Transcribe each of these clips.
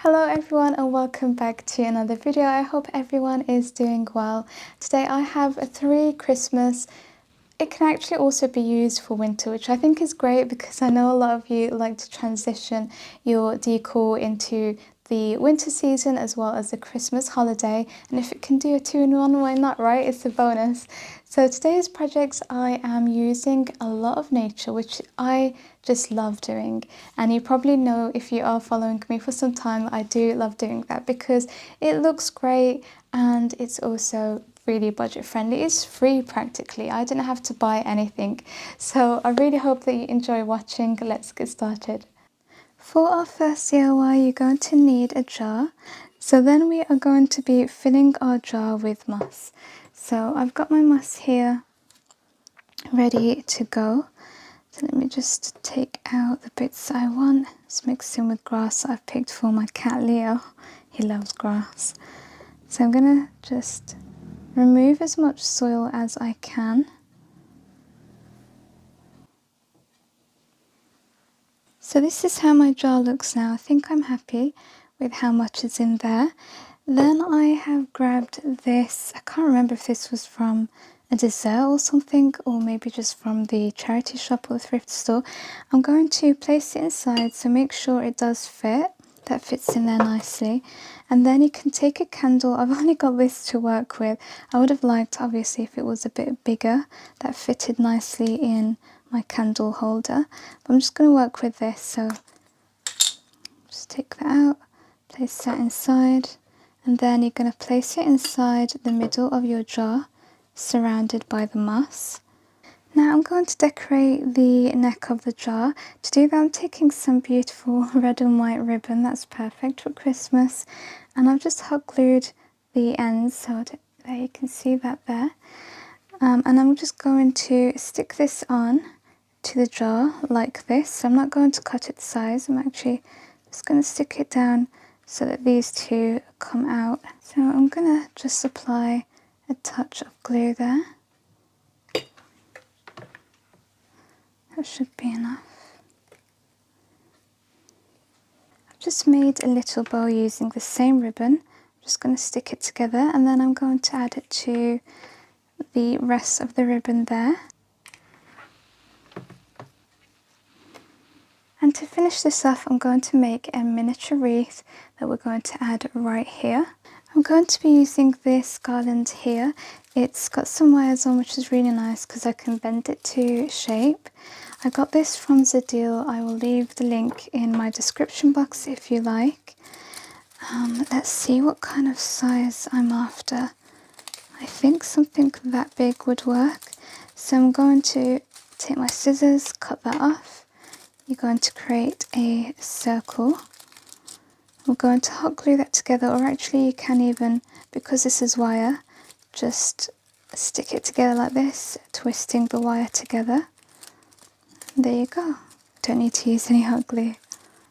Hello everyone and welcome back to another video. I hope everyone is doing well. Today I have 3 Christmas. It can actually also be used for winter, which I think is great because I know a lot of you like to transition your decor into the winter season as well as the Christmas holiday, and if it can do a 2-in-1, why not, right? It's a bonus. So today's projects I am using a lot of nature, which I just love doing, and you probably know if you are following me for some time, I do love doing that because it looks great and it's also really budget friendly. It's free practically. I didn't have to buy anything. So I really hope that you enjoy watching. Let's get started. For our first DIY, you're going to need a jar. So then we are going to be filling our jar with moss. So I've got my moss here ready to go. So let me just take out the bits I want. It's mixed in with grass I've picked for my cat Leo. He loves grass. So I'm gonna just remove as much soil as I can. So this is how my jar looks now. I think I'm happy with how much is in there. Then I have grabbed this. I can't remember if this was from a dessert or something, or maybe just from the charity shop or the thrift store. I'm going to place it inside, so make sure it does fit. That fits in there nicely. And then you can take a candle. I've only got this to work with. I would have liked, obviously, if it was a bit bigger. That fitted nicely in my candle holder. But I'm just going to work with this. So just take that out, place that inside. And then you're going to place it inside the middle of your jar, surrounded by the moss. Now I'm going to decorate the neck of the jar. To do that, I'm taking some beautiful red and white ribbon. That's perfect for Christmas. And I've just hot glued the ends, so there you can see that there. And I'm just going to stick this on to the jar like this. So I'm not going to cut its size. I'm actually just going to stick it down so that these two come out. So I'm going to just apply a touch of glue there. That should be enough. I've just made a little bow using the same ribbon. I'm just going to stick it together, and then I'm going to add it to the rest of the ribbon there. And to finish this off, I'm going to make a miniature wreath that we're going to add right here. I'm going to be using this garland here. It's got some wires on, which is really nice because I can bend it to shape. I got this from Zedil. I will leave the link in my description box if you like. Let's see what kind of size I'm after. I think something that big would work. So I'm going to take my scissors, cut that off. You're going to create a circle. We're going to hot glue that together, or actually you can even, because this is wire, just stick it together like this, twisting the wire together. And there you go. Don't need to use any hot glue.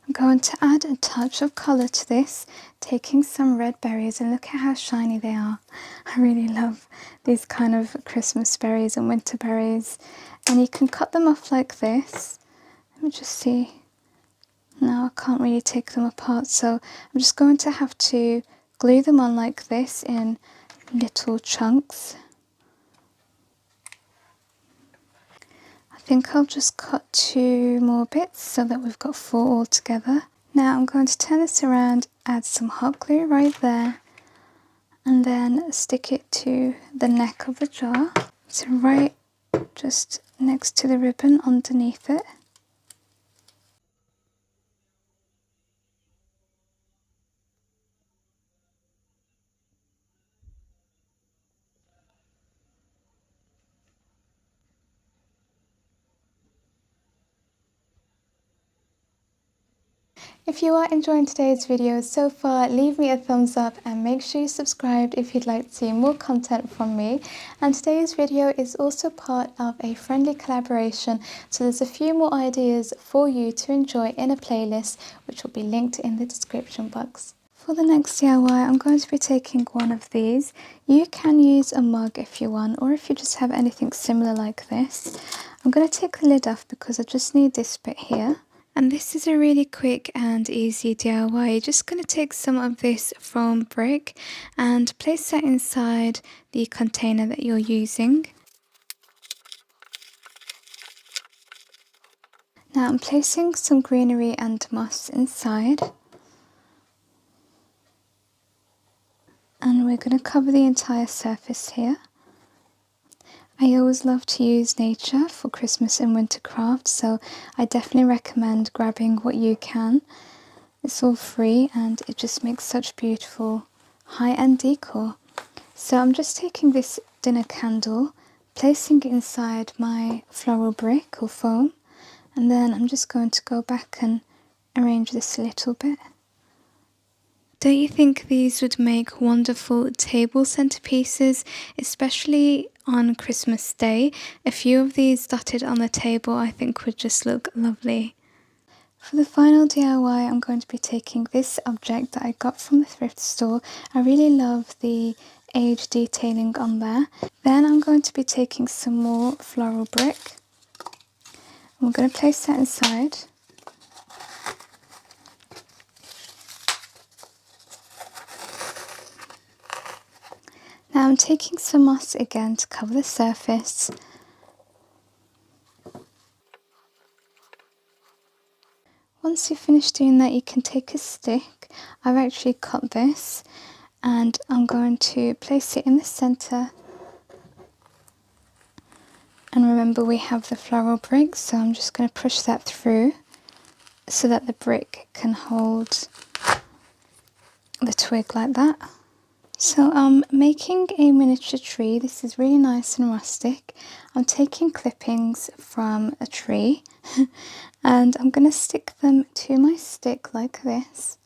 I'm going to add a touch of colour to this, taking some red berries, and look at how shiny they are. I really love these kind of Christmas berries and winter berries. And you can cut them off like this. Let me just see. Now I can't really take them apart, so I'm just going to have to glue them on like this in little chunks. I think I'll just cut 2 more bits so that we've got 4 all together. Now I'm going to turn this around, add some hot glue right there, and then stick it to the neck of the jar. So right just next to the ribbon underneath it. If you are enjoying today's video so far, leave me a thumbs up and make sure you subscribe if you'd like to see more content from me. And today's video is also part of a friendly collaboration, so there's a few more ideas for you to enjoy in a playlist which will be linked in the description box. For the next DIY, I'm going to be taking one of these. You can use a mug if you want, or if you just have anything similar like this. I'm going to take the lid off because I just need this bit here. And this is a really quick and easy DIY. You're just going to take some of this foam brick and place that inside the container that you're using. Now I'm placing some greenery and moss inside. And we're going to cover the entire surface here. I always love to use nature for Christmas and winter crafts, so I definitely recommend grabbing what you can. It's all free and it just makes such beautiful high-end decor. So I'm just taking this dinner candle, placing it inside my floral brick or foam, and then I'm just going to go back and arrange this a little bit. Don't you think these would make wonderful table centerpieces, especially on Christmas Day? A few of these dotted on the table I think would just look lovely. For the final DIY, I'm going to be taking this object that I got from the thrift store. I really love the age detailing on there. Then I'm going to be taking some more floral brick. I'm going to place that inside. Now I'm taking some moss again to cover the surface. Once you finish doing that, you can take a stick. I've actually cut this and I'm going to place it in the centre. And remember, we have the floral brick, so I'm just going to push that through so that the brick can hold the twig like that. So I'm making a miniature tree. This is really nice and rustic. I'm taking clippings from a tree and I'm going to stick them to my stick like this.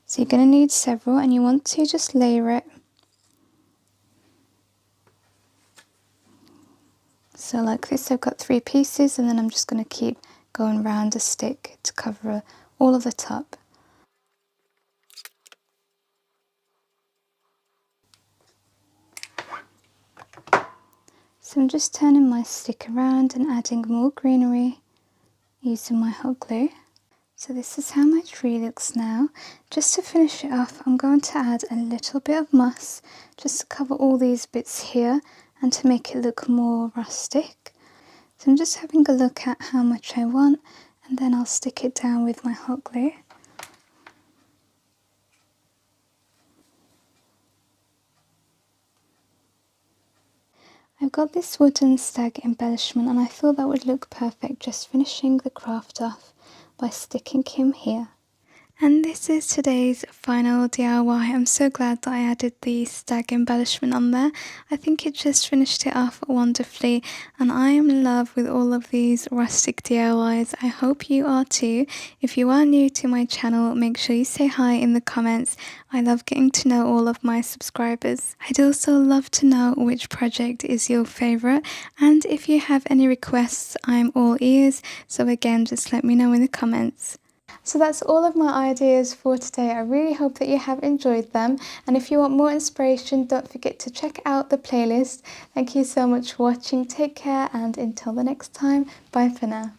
So you're going to need several and you want to just layer it. So like this, I've got 3 pieces and then I'm just going to keep going round the stick to cover all of the top. So I'm just turning my stick around and adding more greenery using my hot glue. So this is how my tree looks now. Just to finish it off, I'm going to add a little bit of moss just to cover all these bits here and to make it look more rustic. So I'm just having a look at how much I want and then I'll stick it down with my hot glue. I've got this wooden stag embellishment and I thought that would look perfect, just finishing the craft off by sticking him here. And this is today's final DIY. I'm so glad that I added the stag embellishment on there. I think it just finished it off wonderfully and I am in love with all of these rustic DIYs. I hope you are too. If you are new to my channel, make sure you say hi in the comments. I love getting to know all of my subscribers. I'd also love to know which project is your favourite, and if you have any requests, I'm all ears. So again, just let me know in the comments. So that's all of my ideas for today. I really hope that you have enjoyed them, and if you want more inspiration, don't forget to check out the playlist. Thank you so much for watching. Take care, and until the next time, bye for now.